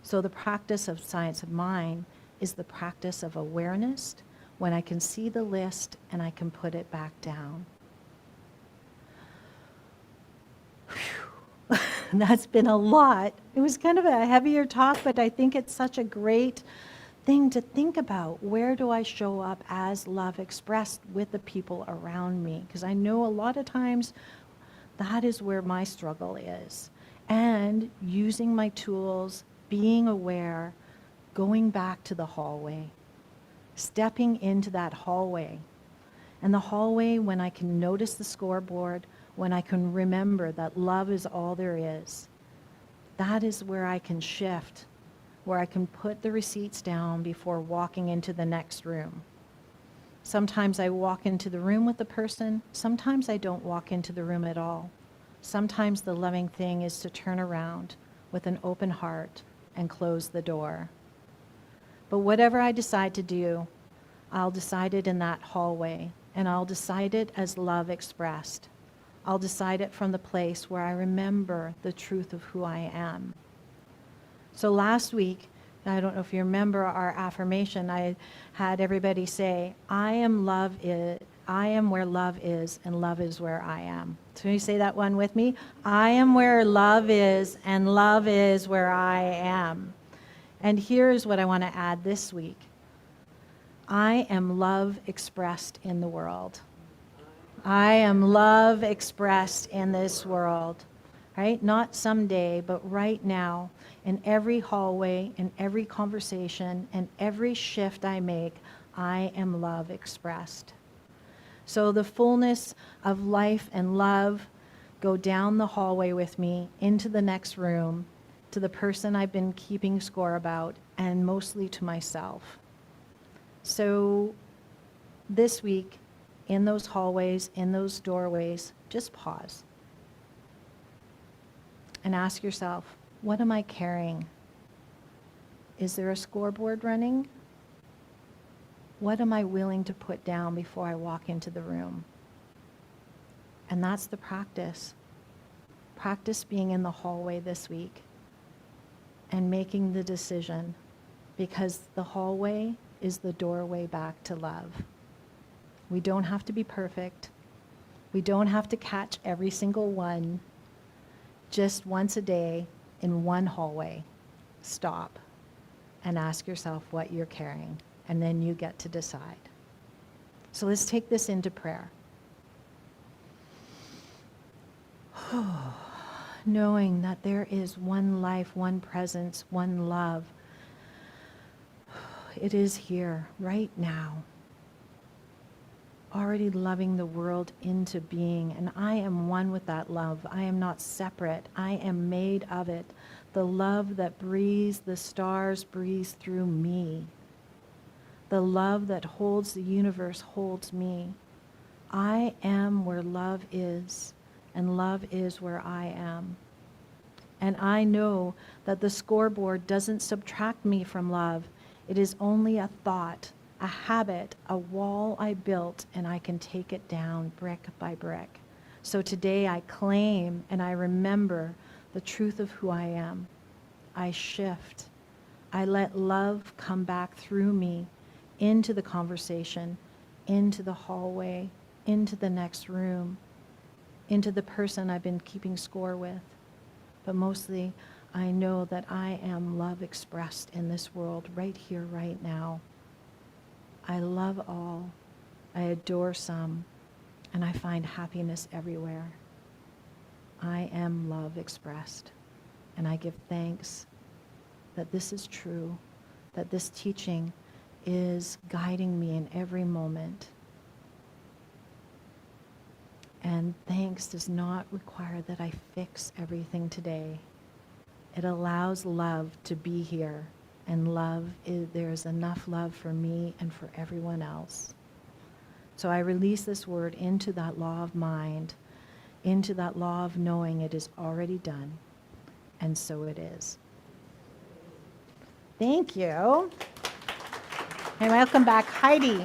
So the practice of science of mind is the practice of awareness, when I can see the list and I can put it back down. Whew. That's been a lot. It was kind of a heavier talk, but I think it's such a great thing to think about. Where do I show up as love expressed with the people around me? Because I know a lot of times that is where my struggle is. And using my tools, being aware, going back to the hallway, stepping into that hallway. And the hallway, when I can notice the scoreboard, when I can remember that love is all there is, that is where I can shift, where I can put the receipts down before walking into the next room. Sometimes I walk into the room with the person. Sometimes I don't walk into the room at all. Sometimes the loving thing is to turn around with an open heart and close the door. But whatever I decide to do, I'll decide it in that hallway, and I'll decide it as love expressed. I'll decide it from the place where I remember the truth of who I am. So last week, I don't know if you remember our affirmation, I had everybody say, I am where love is, and love is where I am. So can you say that one with me? I am where love is, and love is where I am. And here's what I want to add this week. I am love expressed in the world. I am love expressed in this world. Right? Not someday, but right now, in every hallway, in every conversation, and every shift I make, I am love expressed. So the fullness of life and love go down the hallway with me into the next room, to the person I've been keeping score about, and mostly to myself. So this week, in those hallways, in those doorways, just pause. And ask yourself, what am I carrying? Is there a scoreboard running? What am I willing to put down before I walk into the room? And that's the practice. Practice being in the hallway this week and making the decision, because the hallway is the doorway back to love. We don't have to be perfect. We don't have to catch every single one. Just once a day in one hallway, stop and ask yourself what you're carrying, and then you get to decide. So let's take this into prayer. Knowing that there is one life, one presence, one love. It is here, right now, already loving the world into being, and I am one with that love. I am not separate. I am made of it. The love that breathes the stars breathes through me. The love that holds the universe holds me. I am where love is, and love is where I am. And I know that the scoreboard doesn't subtract me from love. It is only a thought, a habit, a wall I built, and I can take it down brick by brick. So today I claim and I remember the truth of who I am. I shift. I let love come back through me into the conversation, into the hallway, into the next room, into the person I've been keeping score with. But mostly, I know that I am love expressed in this world right here, right now. I love all. I adore some, and I find happiness everywhere. I am love expressed, and I give thanks that this is true, that this teaching is guiding me in every moment. And thanks does not require that I fix everything today. It allows love to be here, and there is enough love for me and for everyone else. So I release this word into that law of mind, into that law of knowing it is already done, and so it is. Thank you. And welcome back, Heidi.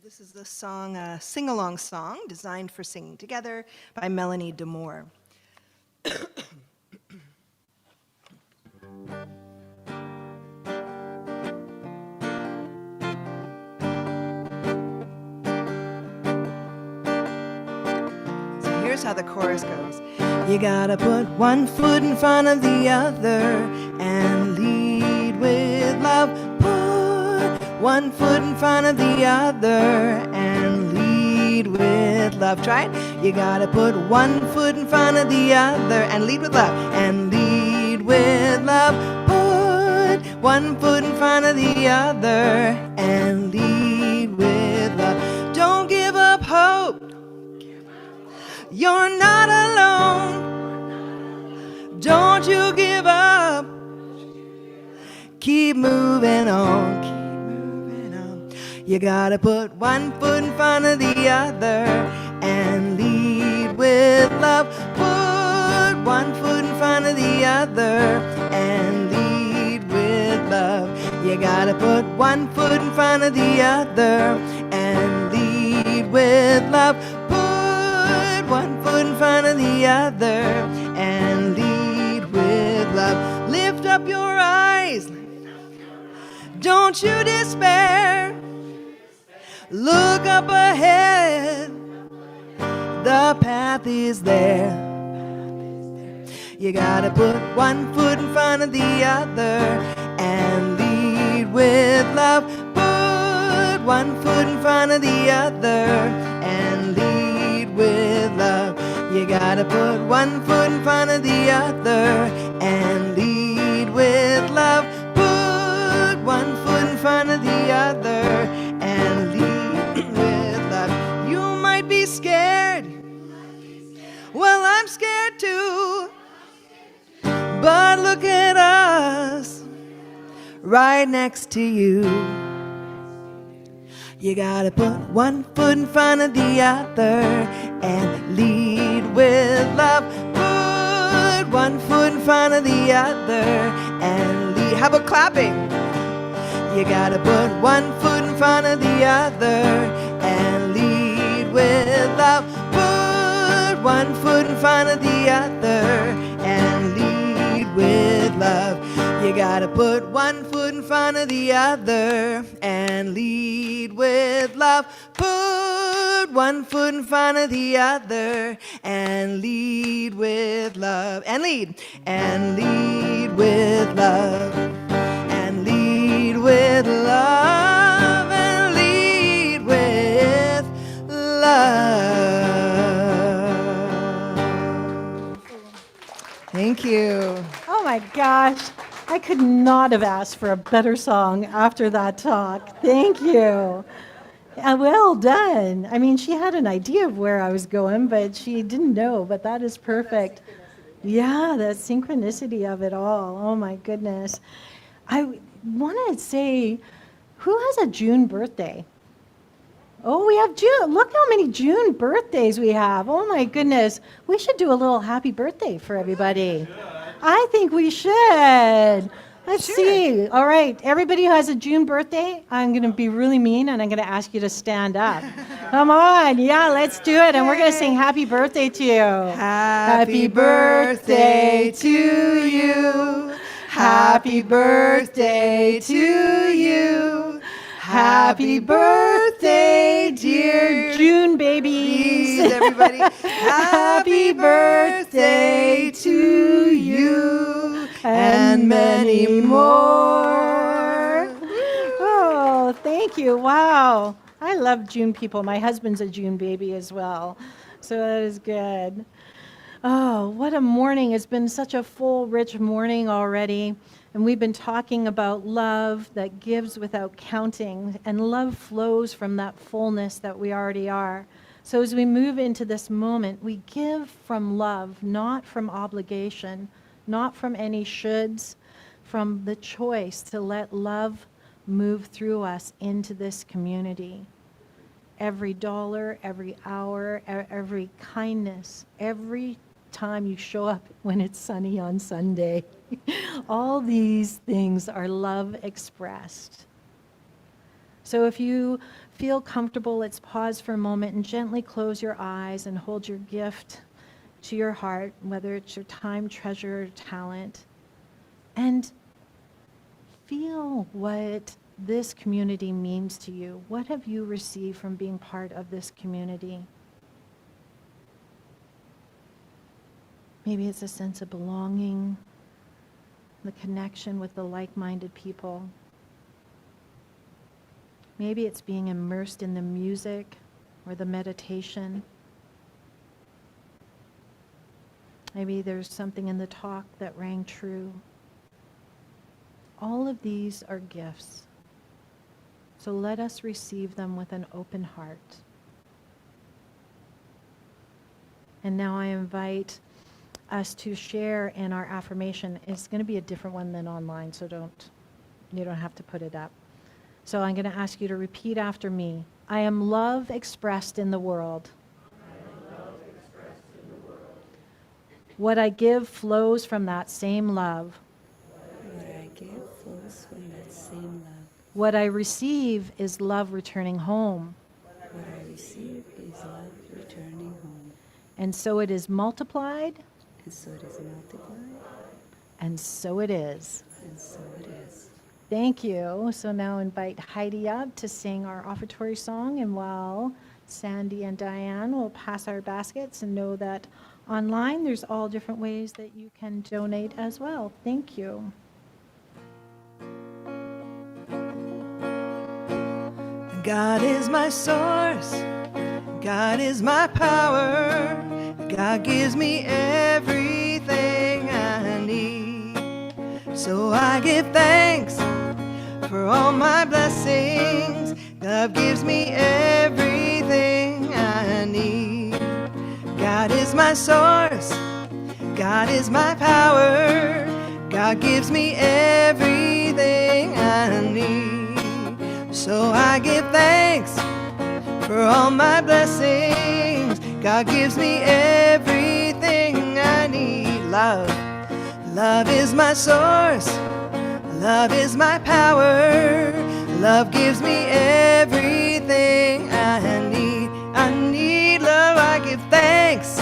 This is the song, a sing-along song designed for singing together by Melanie Demore. So here's how the chorus goes. You gotta put one foot in front of the other and lead with love. One foot in front of the other and lead with love. Try it. You gotta put one foot in front of the other and lead with love. And lead with love. Put one foot in front of the other and lead with love. Don't give up hope. You're not alone. Don't you give up. Keep moving on. You gotta put one foot in front of the other and lead with love. Put one foot in front of the other and lead with love. You gotta put one foot in front of the other and lead with love. Put one foot in front of the other and lead with love. Lift up your eyes. Don't you despair. Look up ahead, the path is there. You gotta put one foot in front of the other and lead with love. Put one foot in front of the other and lead with love. You gotta put one foot in front of the other and lead with love. Put one foot in front of the other and lead with love. You might be scared. Well, I'm scared too. But look at us right next to you. You gotta put one foot in front of the other and lead with love. Put one foot in front of the other and lead. How about clapping? You gotta put one foot in front of the other and lead with love. Put one foot in front of the other and lead with love. You gotta put one foot in front of the other and lead with love. Put one foot in front of the other and lead with love. And lead with love. And lead with love. And lead with love. Thank you. Oh my gosh, I could not have asked for a better song after that talk. Thank you. Well done. I mean, she had an idea of where I was going, but she didn't know, but that is perfect. Yeah, the synchronicity of it all. Oh my goodness. I want to say, who has a June birthday? Oh, we have June. Look how many June birthdays we have. Oh my goodness. We should do a little happy birthday for everybody. I think we should. Let's see. All right. Everybody who has a June birthday, I'm going to be really mean and I'm going to ask you to stand up. Come on. Yeah, let's do it. And we're going to sing happy birthday to you. Happy birthday to you. Happy birthday to you. Happy birthday, dear June babies. Everybody. Happy birthday to you and many more. Oh, thank you. Wow. I love June people. My husband's a June baby as well. So that is good. Oh, what a morning. It's been such a full, rich morning already. And we've been talking about love that gives without counting. And love flows from that fullness that we already are. So as we move into this moment, we give from love, not from obligation, not from any shoulds, from the choice to let love move through us into this community. Every dollar, every hour, every kindness, every time you show up when it's sunny on Sunday. All these things are love expressed. So if you feel comfortable, let's pause for a moment and gently close your eyes and hold your gift to your heart, whether it's your time, treasure, or talent, and feel what this community means to you. What have you received from being part of this community? Maybe it's a sense of belonging, the connection with the like-minded people. Maybe it's being immersed in the music or the meditation. Maybe there's something in the talk that rang true. All of these are gifts. So let us receive them with an open heart. And now I invite us to share in our affirmation. It's going to be a different one than online, so you don't have to put it up. So I'm going to ask you to repeat after me. I am love expressed in the world. What I give flows from that same love. What I give flows from that same love. What I receive is love returning home. What I receive is love returning home. And so it is multiplied, And so it is multiplied, and so it is. and so it is. Thank you. So now invite Heidi up to sing our offertory song, and while Sandy and Diane will pass our baskets, and know that online there's all different ways that you can donate as well. Thank you. God is my source. God is my power. God gives me everything I need. So I give thanks for all my blessings. God gives me everything I need. God is my source. God is my power. God gives me everything I need. So I give thanks for all my blessings. God gives me everything I need. Love is my source. Love is my power. Love gives me everything I need. I need love. I give thanks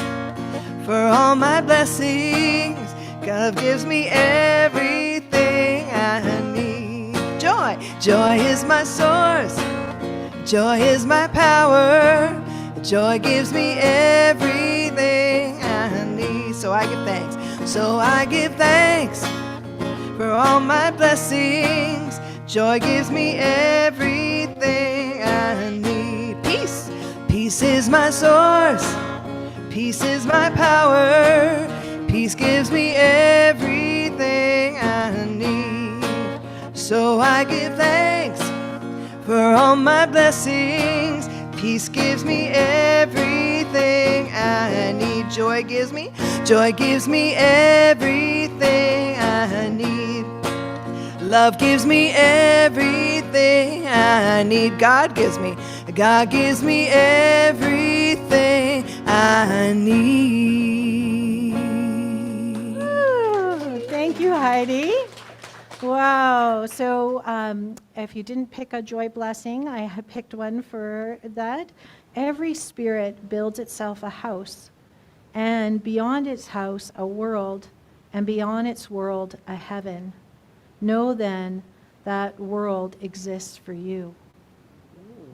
for all my blessings. God gives me everything I need. Joy is my source. Joy is my power. Joy gives me everything I need. So I give thanks. So I give thanks for all my blessings. Joy gives me everything I need. Peace is my source. Peace is my power. Peace gives me everything I need. So I give thanks for all my blessings. Peace gives me everything I need. Joy gives me everything I need. Love gives me everything I need. God gives me everything I need. Ooh, thank you, Heidi. Wow. So if you didn't pick a joy blessing, I have picked one for that. Every spirit builds itself a house, and beyond its house, a world, and beyond its world, a heaven. Know then that world exists for you.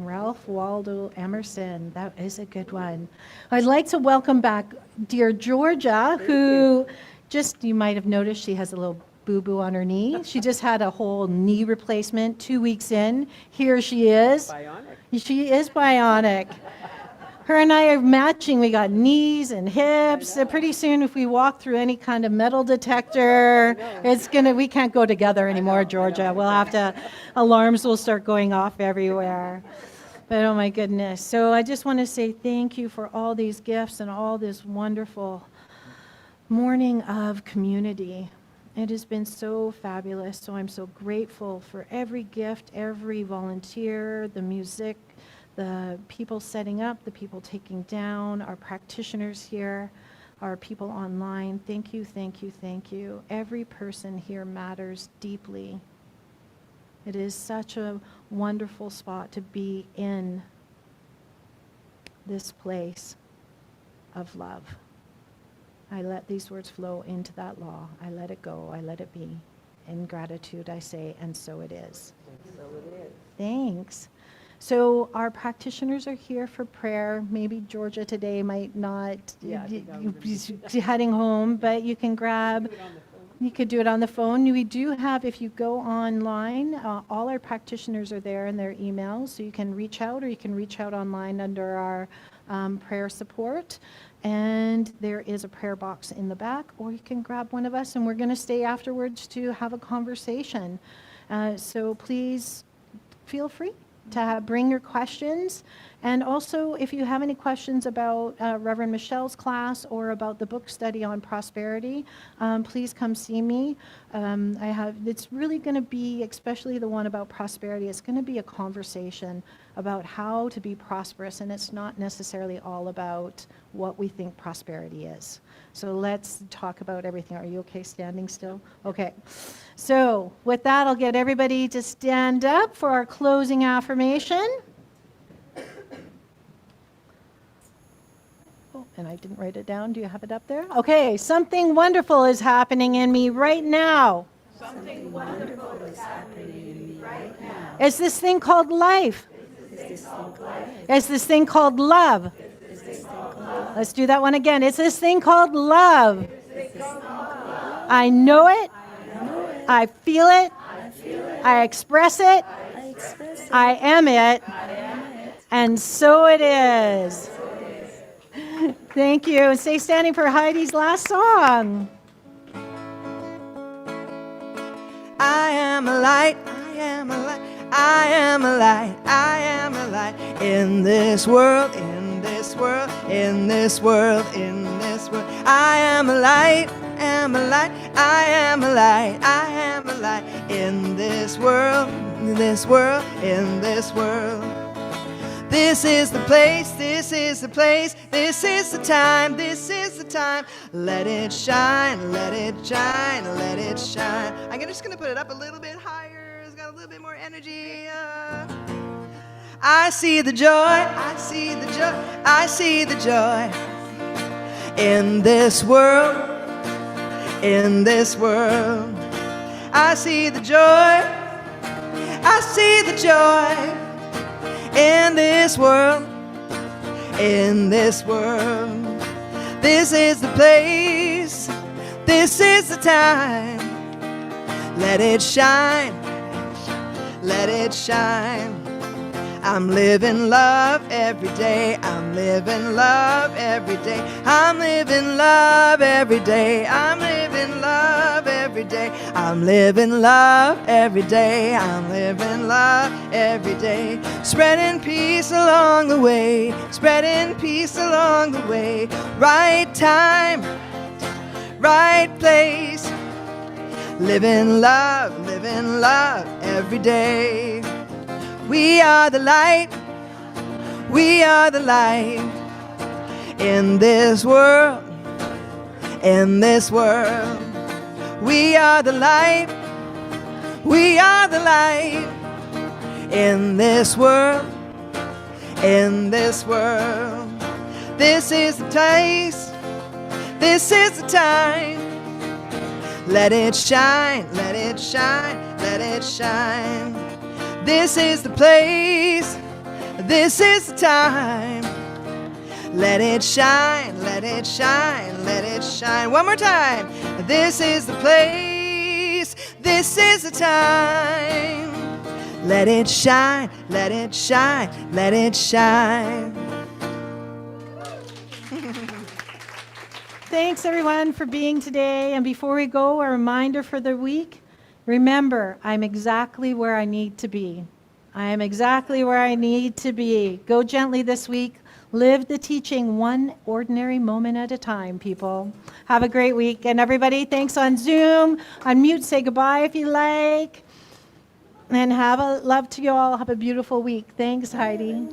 Ralph Waldo Emerson. That is a good one. I'd like to welcome back dear Georgia, who just, you might have noticed she has a little boo-boo on her knee. She just had a whole knee replacement 2 weeks in. Here she is. Bionic. She is bionic. Her and I are matching. We got knees and hips. So pretty soon, if we walk through any kind of metal detector, we can't go together anymore, Georgia. We'll have to, alarms will start going off everywhere. But oh my goodness. So I just want to say thank you for all these gifts and all this wonderful morning of community. It has been so fabulous. So I'm so grateful for every gift, every volunteer, the music, the people setting up, the people taking down, our practitioners here, our people online. Thank you, thank you, thank you. Every person here matters deeply. It is such a wonderful spot to be in this place of love. I let these words flow into that law. I let it go. I let it be. In gratitude, I say, and so it is. And so it is. Thanks. So our practitioners are here for prayer. Maybe Georgia today might not be heading home, but you can grab, you could do it on the phone. We do have, if you go online, all our practitioners are there in their emails, so you can reach out, or you can reach out online under our prayer support. And there is a prayer box in the back, or you can grab one of us, and we're going to stay afterwards to have a conversation. So please feel free to bring your questions. And also, if you have any questions about Reverend Michelle's class or about the book study on prosperity, please come see me. It's really going to be, especially the one about prosperity, it's going to be a conversation about how to be prosperous, and it's not necessarily all about what we think prosperity is. So let's talk about everything. Are you okay standing still? Okay. So with that, I'll get everybody to stand up for our closing affirmation. Oh, and I didn't write it down. Do you have it up there? Okay. Something wonderful is happening in me right now. Something wonderful is happening in me right now. It's this thing called life. It's this thing called life. It's this thing called love. It's this thing called love. Let's do that one again. It's this thing called love. I know it. I feel it. I express it. I express it. I am it. And so it is. Thank you. And stay standing for Heidi's last song. I am a light, I am a light, I am a light, I am a light in this world, in this world, in this world, in this world. I am a light, am a light, I am a light, I am a light in this world, in this world, in this world. This is the place, this is the place, this is the time, this is the time. Let it shine, let it shine, let it shine. I'm just going to put it up a little bit higher. It's got a little bit more energy. I see the joy, I see the joy, I see the joy in this world, in this world. I see the joy, I see the joy in this world, in this world. This is the place, this is the time. Let it shine, let it shine. I'm living love every day, I'm living love every day, I'm living love every day, I'm living love every day, I'm living love every day, I'm living love every day. Spreading peace along the way, spreading peace along the way. Right time, right place. Living love every day. We are the light, we are the light in this world, in this world. We are the light, we are the light in this world, in this world. This is the place, this is the time. Let it shine, let it shine, let it shine. This is the place, This is the time. Let it shine, let it shine, let it shine. One more time. This is the place. This is the time. Let it shine, let it shine, let it shine. Thanks, everyone, for being today. And before we go, a reminder for the week. Remember, I'm exactly where I need to be. I am exactly where I need to be. Go gently this week. Live the teaching one ordinary moment at a time, people. Have a great week. And everybody, thanks on Zoom. Unmute, say goodbye if you like. And have a love to you all. Have a beautiful week. Thanks, Heidi.